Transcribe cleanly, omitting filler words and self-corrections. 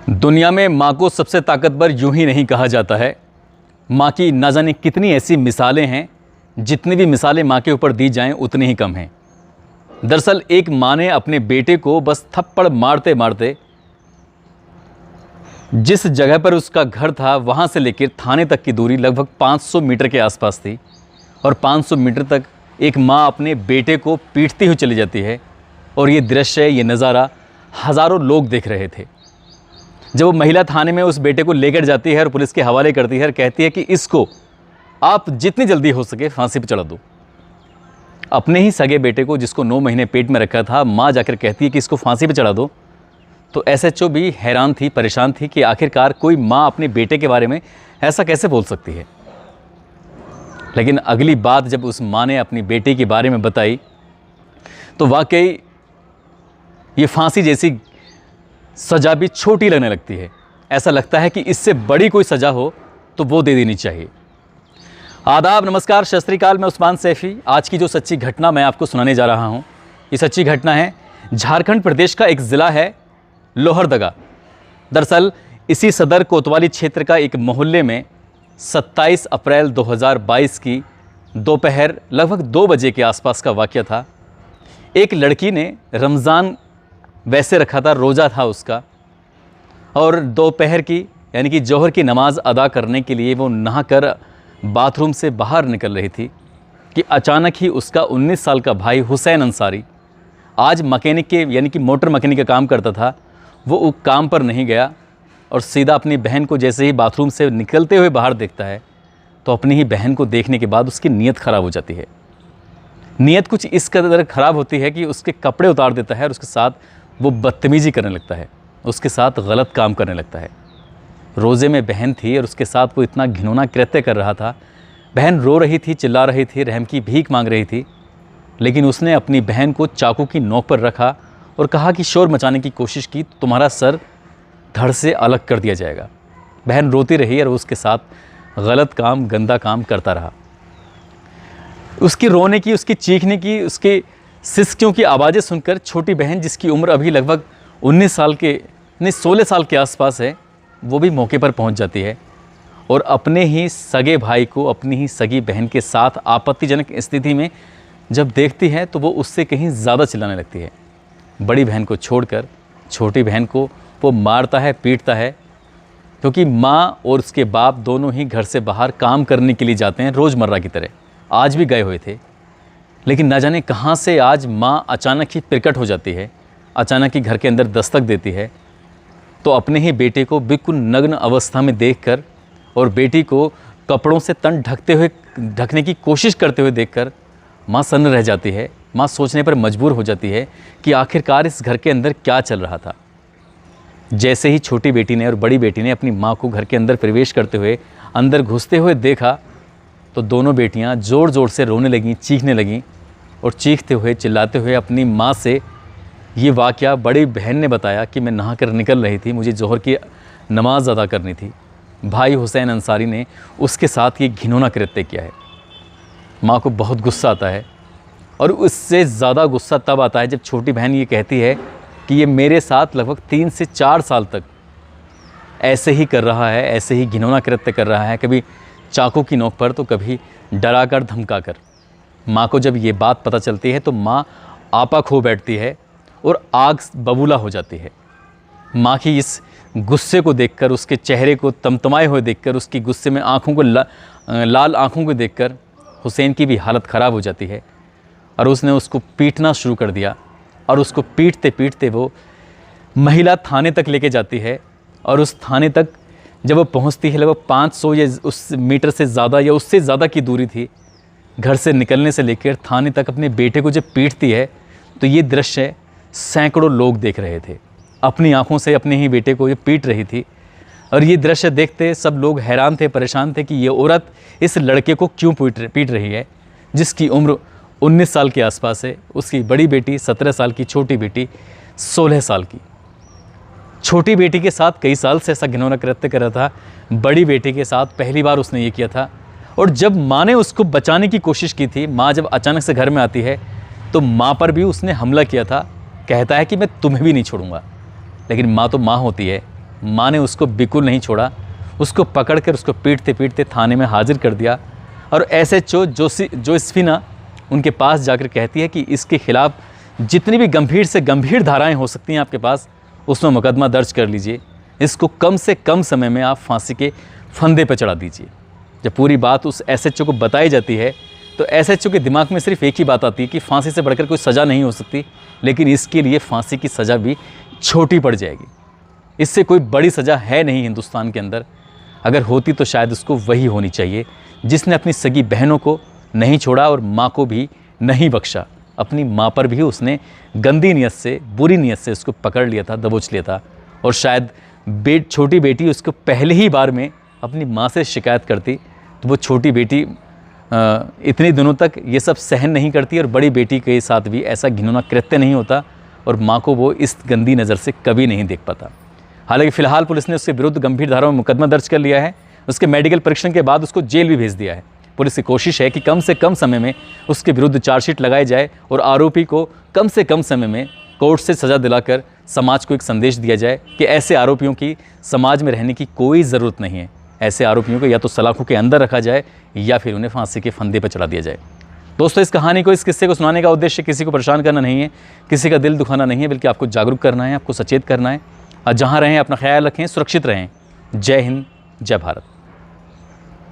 दुनिया में माँ को सबसे ताकतवर यूं ही नहीं कहा जाता है। माँ की ना जाने कितनी ऐसी मिसालें हैं, जितनी भी मिसालें माँ के ऊपर दी जाएं उतनी ही कम हैं। दरअसल एक माँ ने अपने बेटे को बस थप्पड़ मारते मारते जिस जगह पर उसका घर था वहाँ से लेकर थाने तक की दूरी लगभग 500 मीटर के आसपास थी और 500 मीटर तक एक माँ अपने बेटे को पीटती हुई चली जाती है। और ये दृश्य, ये नज़ारा हज़ारों लोग देख रहे थे। जब वो महिला थाने में उस बेटे को लेकर जाती है और पुलिस के हवाले करती है और कहती है कि इसको आप जितनी जल्दी हो सके फांसी पर चढ़ा दो। अपने ही सगे बेटे को, जिसको 9 महीने पेट में रखा था, माँ जाकर कहती है कि इसको फांसी पर चढ़ा दो। तो एसएचओ भी हैरान थी, परेशान थी कि आखिरकार कोई माँ अपने बेटे के बारे में ऐसा कैसे बोल सकती है। लेकिन अगली बात जब उस माँ ने अपनी बेटे के बारे में बताई तो वाकई ये फांसी जैसी सज़ा भी छोटी लगने लगती है। ऐसा लगता है कि इससे बड़ी कोई सज़ा हो तो वो दे देनी चाहिए। आदाब, नमस्कार, सत श्री अकाल। मैं उस्मान सैफ़ी। आज की जो सच्ची घटना मैं आपको सुनाने जा रहा हूँ, ये सच्ची घटना है झारखंड प्रदेश का एक ज़िला है लोहरदगा। दरअसल इसी सदर कोतवाली क्षेत्र का एक मोहल्ले में 27 अप्रैल 2022 की दोपहर लगभग 2 बजे के आसपास का वाक़या था। एक लड़की ने रमज़ान वैसे रखा था, रोज़ा था उसका, और दोपहर की यानी कि जोहर की नमाज़ अदा करने के लिए वो नहाकर बाथरूम से बाहर निकल रही थी कि अचानक ही उसका 19 साल का भाई हुसैन अंसारी, आज मैकेनिक के यानी कि मोटर मैकेनिक का काम करता था, वो काम पर नहीं गया और सीधा अपनी बहन को जैसे ही बाथरूम से निकलते हुए बाहर देखता है तो अपनी ही बहन को देखने के बाद उसकी नीयत ख़राब हो जाती है। नीयत कुछ इस कदर ख़राब होती है कि उसके कपड़े उतार देता है और उसके साथ वो बदतमीज़ी करने लगता है, उसके साथ गलत काम करने लगता है। रोज़े में बहन थी और उसके साथ वो इतना घिनौना कृत्य कर रहा था। बहन रो रही थी, चिल्ला रही थी, रहम की भीख मांग रही थी, लेकिन उसने अपनी बहन को चाकू की नोक पर रखा और कहा कि शोर मचाने की कोशिश की तो तुम्हारा सर धड़ से अलग कर दिया जाएगा। बहन रोती रही और उसके साथ गलत काम, गंदा काम करता रहा। उसकी रोने की, उसकी चीखने की, उसके सिसकियों की आवाज़ें सुनकर छोटी बहन, जिसकी उम्र अभी लगभग 16 साल के आसपास है, वो भी मौके पर पहुंच जाती है और अपने ही सगे भाई को अपनी ही सगी बहन के साथ आपत्तिजनक स्थिति में जब देखती है तो वो उससे कहीं ज़्यादा चिल्लाने लगती है। बड़ी बहन को छोड़कर छोटी बहन को वो मारता है, पीटता है, क्योंकि माँ और उसके बाप दोनों ही घर से बाहर काम करने के लिए जाते हैं रोज़मर्रा की तरह। आज भी गए हुए थे, लेकिन न जाने कहाँ से आज माँ अचानक ही प्रकट हो जाती है, अचानक ही घर के अंदर दस्तक देती है। तो अपने ही बेटे को बिल्कुल नग्न अवस्था में देखकर और बेटी को कपड़ों से तन ढकने की कोशिश करते हुए देखकर माँ सन्न रह जाती है। माँ सोचने पर मजबूर हो जाती है कि आखिरकार इस घर के अंदर क्या चल रहा था। जैसे ही छोटी बेटी ने और बड़ी बेटी ने अपनी माँ को घर के अंदर प्रवेश करते हुए, अंदर घुसते हुए देखा तो दोनों बेटियाँ ज़ोर ज़ोर से रोने लगीं, चीखने लगीं और चीखते हुए, चिल्लाते हुए अपनी माँ से ये वाक़या बड़ी बहन ने बताया कि मैं नहा कर निकल रही थी, मुझे जोहर की नमाज़ अदा करनी थी। भाई हुसैन अंसारी ने उसके साथ ये घिनौना कृत्य किया है। माँ को बहुत गुस्सा आता है और उससे ज़्यादा गुस्सा तब आता है जब छोटी बहन ये कहती है कि ये मेरे साथ लगभग 3 से 4 साल तक ऐसे ही कर रहा है, ऐसे ही घिनौना कृत्य कर रहा है, कभी चाकू की नोक पर तो कभी डरा कर, धमका कर। माँ को जब ये बात पता चलती है तो माँ आपा खो बैठती है और आग बबूला हो जाती है। माँ की इस गुस्से को देखकर, उसके चेहरे को तमतमाए हुए देखकर, उसकी गुस्से में आँखों को लाल आँखों को देखकर हुसैन की भी हालत ख़राब हो जाती है और उसने उसको पीटना शुरू कर दिया। और उसको पीटते पीटते वो महिला थाने तक लेके जाती है और उस थाने तक जब वो पहुंचती है, लगभग 500 या उस मीटर से ज़्यादा या उससे ज़्यादा की दूरी थी घर से निकलने से लेकर थाने तक, अपने बेटे को जब पीटती है तो ये दृश्य सैकड़ों लोग देख रहे थे। अपनी आंखों से अपने ही बेटे को ये पीट रही थी और ये दृश्य देखते सब लोग हैरान थे, परेशान थे कि ये औरत इस लड़के को क्यों पीट रही है, जिसकी उम्र 19 साल के आसपास है। उसकी बड़ी बेटी 17 साल की, छोटी बेटी 16 साल की। छोटी बेटी के साथ कई साल से ऐसा घिनौना कृत्य कर रहा था, बड़ी बेटी के साथ पहली बार उसने ये किया था। और जब माँ ने उसको बचाने की कोशिश की थी, माँ जब अचानक से घर में आती है तो माँ पर भी उसने हमला किया था। कहता है कि मैं तुम्हें भी नहीं छोड़ूंगा, लेकिन माँ तो माँ होती है, माँ ने उसको बिल्कुल नहीं छोड़ा, उसको पकड़कर उसको पीटते पीटते थाने में हाजिर कर दिया। और एसएचओ जोसेफिना उनके पास जाकर कहती है कि इसके खिलाफ जितनी भी गंभीर से गंभीर धाराएं हो सकती हैं आपके पास, उसमें मुकदमा दर्ज कर लीजिए, इसको कम से कम समय में आप फांसी के फंदे पर चढ़ा दीजिए। जब पूरी बात उस एसएचओ को बताई जाती है तो एसएचओ के दिमाग में सिर्फ एक ही बात आती है कि फांसी से बढ़कर कोई सज़ा नहीं हो सकती, लेकिन इसके लिए फांसी की सज़ा भी छोटी पड़ जाएगी। इससे कोई बड़ी सज़ा है नहीं हिंदुस्तान के अंदर। अगर होती तो शायद उसको वही होनी चाहिए जिसने अपनी सगी बहनों को नहीं छोड़ा और माँ को भी नहीं बख्शा। अपनी माँ पर भी उसने गंदी नीयत से, बुरी नीयत से उसको पकड़ लिया था, दबोच लिया था। और शायद छोटी बेटी उसको पहले ही बार में अपनी माँ से शिकायत करती तो वो छोटी बेटी इतने दिनों तक ये सब सहन नहीं करती और बड़ी बेटी के साथ भी ऐसा घिनौना कृत्य नहीं होता और माँ को वो इस गंदी नज़र से कभी नहीं देख पाता। हालांकि फ़िलहाल पुलिस ने उसके विरुद्ध गंभीर धाराओं में मुकदमा दर्ज कर लिया है। उसके मेडिकल परीक्षण के बाद उसको जेल भी भेज दिया है। पुलिस की कोशिश है कि कम से कम समय में उसके विरुद्ध चार्जशीट लगाई जाए और आरोपी को कम से कम समय में कोर्ट से सज़ा दिलाकर समाज को एक संदेश दिया जाए कि ऐसे आरोपियों की समाज में रहने की कोई ज़रूरत नहीं है। ऐसे आरोपियों को या तो सलाखों के अंदर रखा जाए या फिर उन्हें फांसी के फंदे पर चढ़ा दिया जाए। दोस्तों, इस कहानी को, इस किस्से को सुनाने का उद्देश्य किसी को परेशान करना नहीं है, किसी का दिल दुखाना नहीं है, बल्कि आपको जागरूक करना है, आपको सचेत करना है। और जहाँ रहें अपना ख्याल रखें, सुरक्षित रहें। जय हिंद, जय भारत।